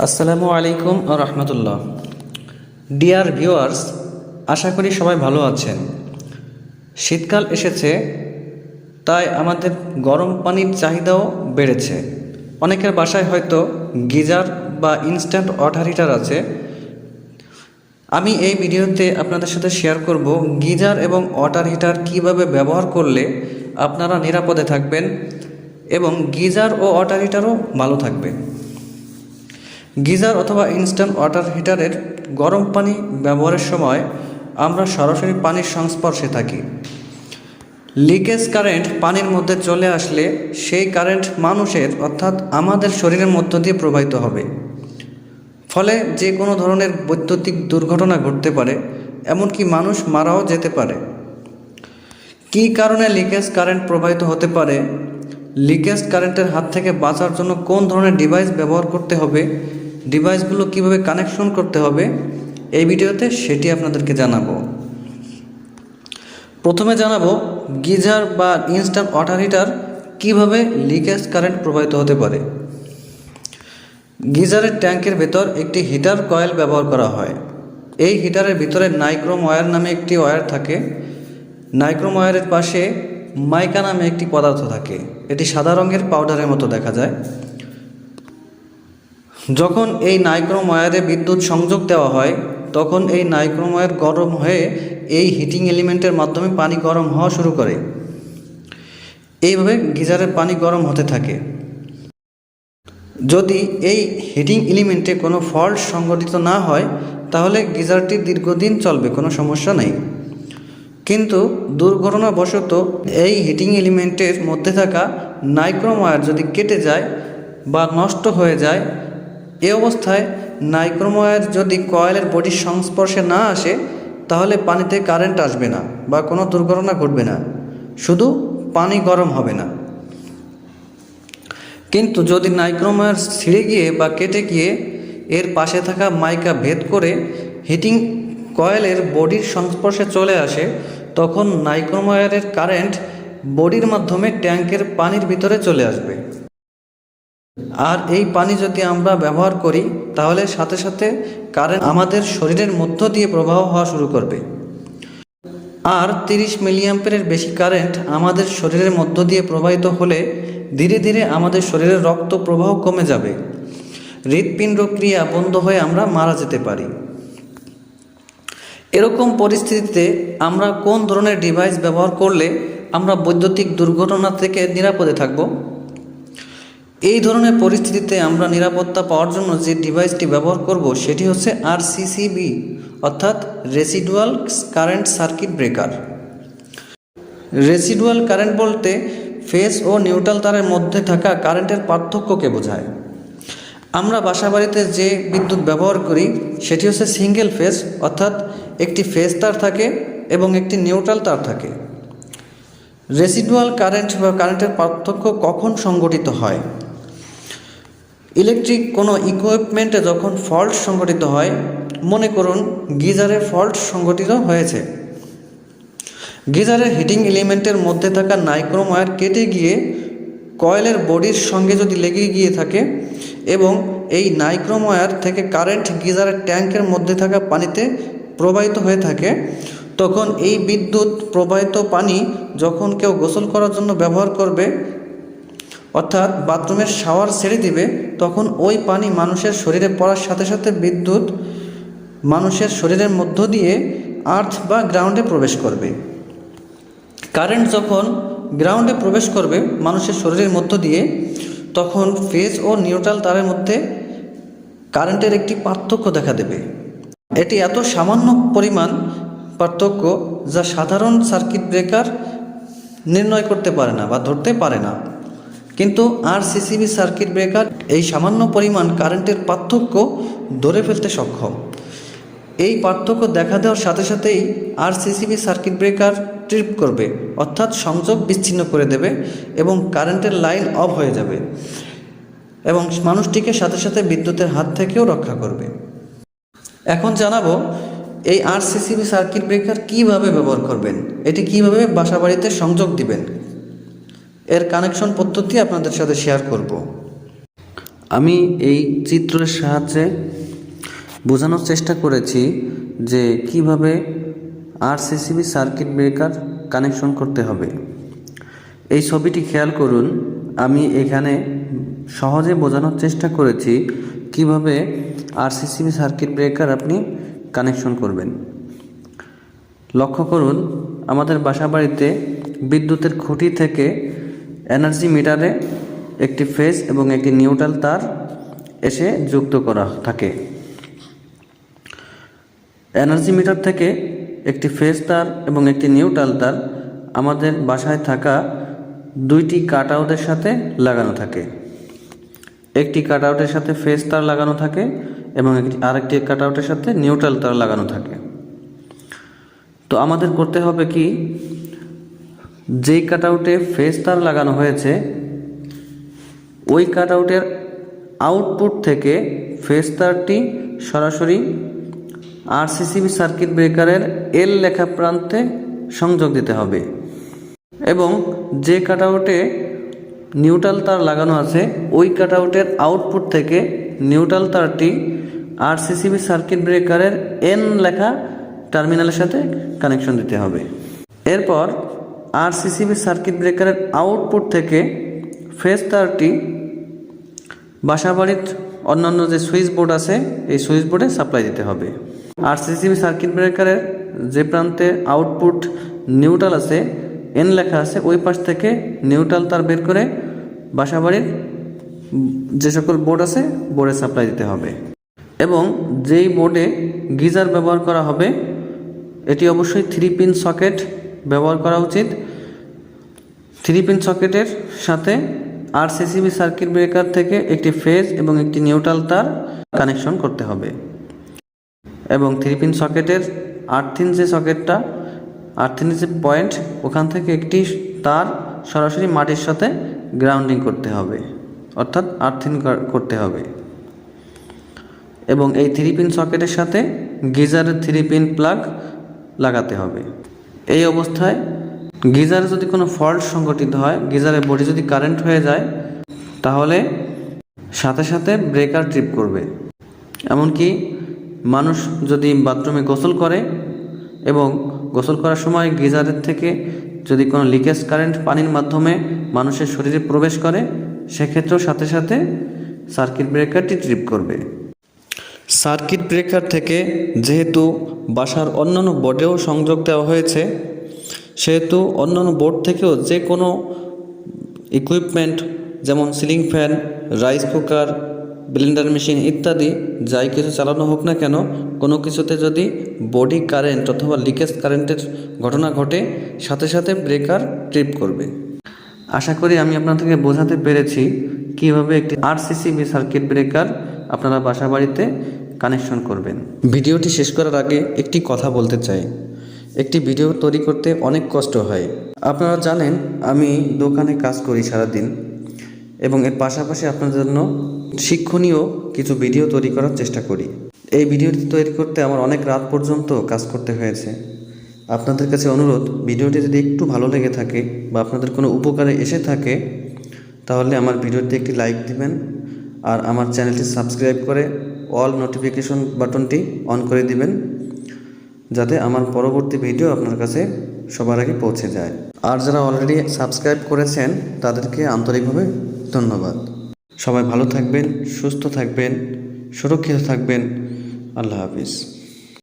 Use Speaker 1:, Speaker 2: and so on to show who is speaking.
Speaker 1: আসসালামু আলাইকুম রহমতুল্লাহ। Dear viewers, আশা করি সবাই ভালো আছেন। শীতকাল এসেছে, তাই আমাদের গরম পানির চাহিদাও বেড়েছে। অনেকের বাসায় হয়তো গিজার বা ইনস্ট্যান্ট ওয়াটার হিটার আছে। আমি এই ভিডিওতে আপনাদের সাথে শেয়ার করব গিজার এবং ওয়াটার হিটার কিভাবে ব্যবহার করলে আপনারা নিরাপদে থাকবেন এবং গিজার ও ওয়াটার হিটারও ভালো থাকবে। গিজার অথবা ইনস্ট্যান্ট ওয়াটার হিটারের গরম পানি ব্যবহারের সময় আমরা সরাসরি পানির সংস্পর্শে থাকি। লিকেজ কারেন্ট পানির মধ্যে চলে আসলে সেই কারেন্ট মানুষের অর্থাৎ আমাদের শরীরের মধ্য দিয়ে প্রবাহিত হবে, ফলে যে কোনো ধরনের বৈদ্যুতিক দুর্ঘটনা ঘটতে পারে, এমনকি মানুষ মারাও যেতে পারে। কী কারণে লিকেজ কারেন্ট প্রবাহিত হতে পারে, লিকেজ কারেন্টের হাত থেকে বাঁচার জন্য কোন ধরনের ডিভাইস ব্যবহার করতে হবে, ডিভাইসগুলো কিভাবে কানেকশন করতে হবে, এই ভিডিওতে সেটি আপনাদেরকে জানাবো। প্রথমে জানাবো গিজার বা ইনস্ট্যান্ট ওয়াটার হিটার কিভাবে লিকেজ কারেন্ট প্রবাহিত হতে পারে। গিজারের ট্যাঙ্কের ভেতর একটি হিটার কয়েল ব্যবহার করা হয়। এই হিটারের ভিতরে নাইক্রোম ওয়্যার নামে একটি ওয়্যার থাকে। নাইক্রোম ওয়্যারের পাশে মাইকা নামে একটি পদার্থ থাকে। এটি সাদা রঙের পাউডারের মতো দেখা যায়। যখন এই নাইক্রোম ওয়্যারে বিদ্যুৎ সংযোগ দেওয়া হয়, তখন এই নাইক্রোম ওয়্যার গরম হয়ে এই হিটিং এলিমেন্টের মাধ্যমে পানি গরম হওয়া শুরু করে। এইভাবে গিজারের পানি গরম হতে থাকে। যদি এই হিটিং এলিমেন্টে কোনো ফল্ট সংঘটিত না হয়, তাহলে গিজারটি দীর্ঘদিন চলবে, কোনো সমস্যা নেই। কিন্তু দুর্ঘটনাবশত এই হিটিং এলিমেন্টের মধ্যে থাকা নাইক্রোম ওয়্যার যদি কেটে যায় বা নষ্ট হয়ে যায়, এ অবস্থায় নাইক্রোম ওয়্যার যদি কয়েলের বডির সংস্পর্শে না আসে, তাহলে পানিতে কারেন্ট আসবে না বা কোনো দুর্ঘটনা ঘটবে না, শুধু পানি গরম হবে না। কিন্তু যদি নাইক্রোম ওয়্যার ছিঁড়ে গিয়ে বা কেটে গিয়ে এর পাশে থাকা মাইকা ভেদ করে হিটিং কয়েলের বডির সংস্পর্শে চলে আসে, তখন নাইক্রোম ওয়্যারের কারেন্ট বডির মাধ্যমে ট্যাঙ্কের পানির ভিতরে চলে আসবে। আর এই পানি যদি আমরা ব্যবহার করি, তাহলে সাথে সাথে কারেন্ট আমাদের শরীরের মধ্য দিয়ে প্রবাহ হওয়া শুরু করবে। আর 30 মিলিঅ্যাম্পিয়ারের বেশি কারেন্ট আমাদের শরীরের মধ্য দিয়ে প্রবাহিত হলে ধীরে ধীরে আমাদের শরীরের রক্ত প্রবাহ কমে যাবে, হৃৎপিণ্ড ক্রিয়া বন্ধ হয়ে আমরা মারা যেতে পারি। এরকম পরিস্থিতিতে আমরা কোন ধরনের ডিভাইস ব্যবহার করলে আমরা বৈদ্যুতিক দুর্ঘটনা থেকে নিরাপদে থাকব? এই ধরনের পরিস্থিতিতে আমরা নিরাপত্তা পাওয়ার জন্য যে ডিভাইসটি ব্যবহার করব, সেটি হচ্ছে আরসিসিবি অর্থাৎ residual current circuit breaker. Residual current বলতে ফেজ ও নিউট্রাল তারের মধ্যে থাকা কারেন্টের পার্থক্যকে বোঝায়। আমরা বাসাবাড়িতে যে বিদ্যুৎ ব্যবহার করি সেটি হচ্ছে সিঙ্গেল ফেজ, অর্থাৎ একটি ফেজ তার থাকে এবং একটি নিউট্রাল তার থাকে। রেসিডুয়াল কারেন্ট বা কারেন্টের পার্থক্য কখন সংঘটিত হয়? ইলেকট্রিক কোনো ইকুইপমেন্টে যখন ফল্ট সংঘটিত হয়, মনে করুন গিজারে ফল্ট সংঘটিত হয়েছে। গিজারের হিটিং এলিমেন্টের মধ্যে থাকা নাইক্রোম ওয়্যার কেটে গিয়ে কয়েলের বডির সঙ্গে যদি লেগে গিয়ে থাকে এবং এই নাইক্রোম ওয়্যার থেকে কারেন্ট গিজারের ট্যাঙ্কের মধ্যে থাকা পানিতে প্রবাহিত হয়ে থাকে, তখন এই বিদ্যুৎ প্রবাহিত পানি যখন কেউ গোসল করার জন্য ব্যবহার করবে, অর্থাৎ বাথরুমের শাওয়ার ছেড়ে দিবে, তখন ওই পানি মানুষের শরীরে পড়ার সাথে সাথে বিদ্যুৎ মানুষের শরীরের মধ্য দিয়ে আর্থ বা গ্রাউন্ডে প্রবেশ করবে। কারেন্ট যখন গ্রাউন্ডে প্রবেশ করবে মানুষের শরীরের মধ্য দিয়ে, তখন ফেজ ও নিউট্রাল তারের মধ্যে কারেন্টের একটি পার্থক্য দেখা দেবে। এটি এত সামান্য পরিমাণ পার্থক্য যা সাধারণ সার্কিট ব্রেকার নির্ণয় করতে পারে না বা ধরতে পারে না, কিন্তু আরসিসিবি সার্কিট ব্রেকার এই সামান্য পরিমাণ কারেন্টের পার্থক্য ধরে ফেলতে সক্ষম। এই পার্থক্য দেখা দেওয়ার সাথে সাথেই আরসিসিবি সার্কিট ব্রেকার ট্রিপ করবে, অর্থাৎ সংযোগ বিচ্ছিন্ন করে দেবে এবং কারেন্টের লাইন অফ হয়ে যাবে এবং মানুষটিকে সাথে সাথে বিদ্যুতের হাত থেকেও রক্ষা করবে। এখন জানাবো এই আরসিসিবি সার্কিট ব্রেকার কিভাবে ব্যবহার করবেন, এটি কিভাবে বাসাবাড়িতে সংযোগ দিবেন, এর কানেকশন পদ্ধতি আপনাদের সাথে শেয়ার করব। আমি এই চিত্রের সাহায্যে বোঝানোর চেষ্টা করেছি যে কিভাবে আরসিসিবি সার্কিট ব্রেকার কানেকশন করতে হবে। এই ছবিটি খেয়াল করুন, আমি এখানে সহজে বোঝানোর চেষ্টা করেছি কিভাবে আরসিসিবি সার্কিট ব্রেকার আপনি কানেকশন করবেন। লক্ষ্য করুন, আমাদের বাসাবাড়িতে বিদ্যুতের খুঁটি থেকে এনার্জি মিটারে একটি ফেজ এবং একটি নিউট্রাল তার এসে যুক্ত করা থাকে। এনার্জি মিটার থেকে একটি ফেজ তার এবং একটি নিউট্রাল তার আমাদের বাসায় থাকা দুইটি কাট আউটের সাথে লাগানো থাকে। একটি কাট আউটের সাথে ফেজ তার লাগানো থাকে এবং আরেকটি কাট আউটের সাথে নিউট্রাল তার লাগানো থাকে। তো আমাদের করতে হবে কি, যেই কাট আউটে ফেজ তার লাগানো হয়েছে ওই কাট আউটের আউটপুট থেকে ফেজ তারটি সরাসরি আরসিসিবি সার্কিট ব্রেকারের এল লেখা প্রান্তে সংযোগ দিতে হবে এবং যে কাট আউটে নিউট্রাল তার লাগানো আছে ওই কাট আউটের আউটপুট থেকে নিউট্রাল তারটি আরসিসিবি সার্কিট ব্রেকারের এন লেখা টার্মিনালের সাথে কানেকশন দিতে হবে। এরপর আরসিসিবি সার্কিট ব্রেকারের আউটপুট থেকে ফেজ তারটি বাসাবাড়ির অন্যান্য যে সুইচ বোর্ড আছে এই সুইচ বোর্ডে সাপ্লাই দিতে হবে। আরসিসিবি সার্কিট ব্রেকারের যে প্রান্তে আউটপুট নিউট্রাল আছে, এন লেখা আছে, ওই পাশ থেকে নিউট্রাল তার বের করে বাসাবাড়ির যে সকল বোর্ড আছে বোর্ডে সাপ্লাই দিতে হবে। এবং যেই বোর্ডে গিজার ব্যবহার করা হবে এটি অবশ্যই 3 পিন সকেট ব্যবহার করা উচিত। 3 পিন সকেটের সাথে আরসিসিবি সার্কিট ব্রেকার থেকে একটি ফেজ এবং একটি নিউট্রাল তার কানেকশন করতে হবে এবং 3 পিন সকেটের আর্থিন যে সকেটটা, আর্থিনের যে পয়েন্ট, ওখান থেকে একটি তার সরাসরি মাটির সাথে গ্রাউন্ডিং করতে হবে, অর্থাৎ আর্থিন করতে হবে এবং এই 3 পিন সকেটের সাথে গিজারের 3 পিন প্লাগ লাগাতে হবে। এই অবস্থায় গিজারে যদি কোনো ফল্ট সংঘটিত হয়, গিজারের বডি যদি কারেন্ট হয়ে যায়, তাহলে সাথে সাথে ব্রেকার ট্রিপ করবে। এমনকি মানুষ যদি বাথরুমে গোসল করে এবং গোসল করার সময় গিজারের থেকে যদি কোনো লিকেজ কারেন্ট পানির মাধ্যমে মানুষের শরীরে প্রবেশ করে, সেক্ষেত্রেও সাথে সাথে সার্কিট ব্রেকারটি ট্রিপ করবে। সার্কিট ব্রেকার থেকে যেহেতু বাসার অন্যান্য বোর্ডেও সংযোগ দেওয়া হয়েছে, সেহেতু অন্যান্য বোর্ড থেকেও যে কোনো ইকুইপমেন্ট যেমন ceiling fan, rice cooker, Blender machine ইত্যাদি যাই কিছু চালানো হোক না কেন, কোনো কিছুতে যদি বডি কারেন্ট অথবা লিকেজ কারেন্টের ঘটনা ঘটে, সাথে সাথে ব্রেকার ট্রিপ করবে। আশা করি আমি আপনাদেরকে বোঝাতে পেরেছি কিভাবে একটি আরসিসিবি সার্কিট ব্রেকার আপনারা বাসা বাড়িতে কানেকশন করবেন। ভিডিওটি শেষ করার আগে একটি কথা বলতে চাই, একটি ভিডিও তৈরি করতে অনেক কষ্ট হয়। আপনারা জানেন আমি দোকানে কাজ করি সারাদিন এবং এর পাশাপাশি আপনাদের জন্য শিক্ষণীয় কিছু ভিডিও তৈরি করার চেষ্টা করি। এই ভিডিওটি তৈরি করতে আমার অনেক রাত পর্যন্ত কাজ করতে হয়েছে। আপনাদের কাছে অনুরোধ, ভিডিওটি যদি একটু ভালো লেগে থাকে বা আপনাদের কোনো উপকারে এসে থাকে, তাহলে আমার ভিডিওতে একটি লাইক দিবেন আর আমার চ্যানেলটি সাবস্ক্রাইব করে অল নোটিফিকেশন বাটনটি অন করে দিবেন, যাতে আমার পরবর্তী ভিডিও আপনার কাছে সবার আগে পৌঁছে যায়। আর যারা অলরেডি সাবস্ক্রাইব করেছেন তাদেরকে আন্তরিকভাবে ধন্যবাদ। সবাই ভালো থাকবেন, সুস্থ থাকবেন, সুরক্ষিত থাকবেন। আল্লাহ হাফিজ।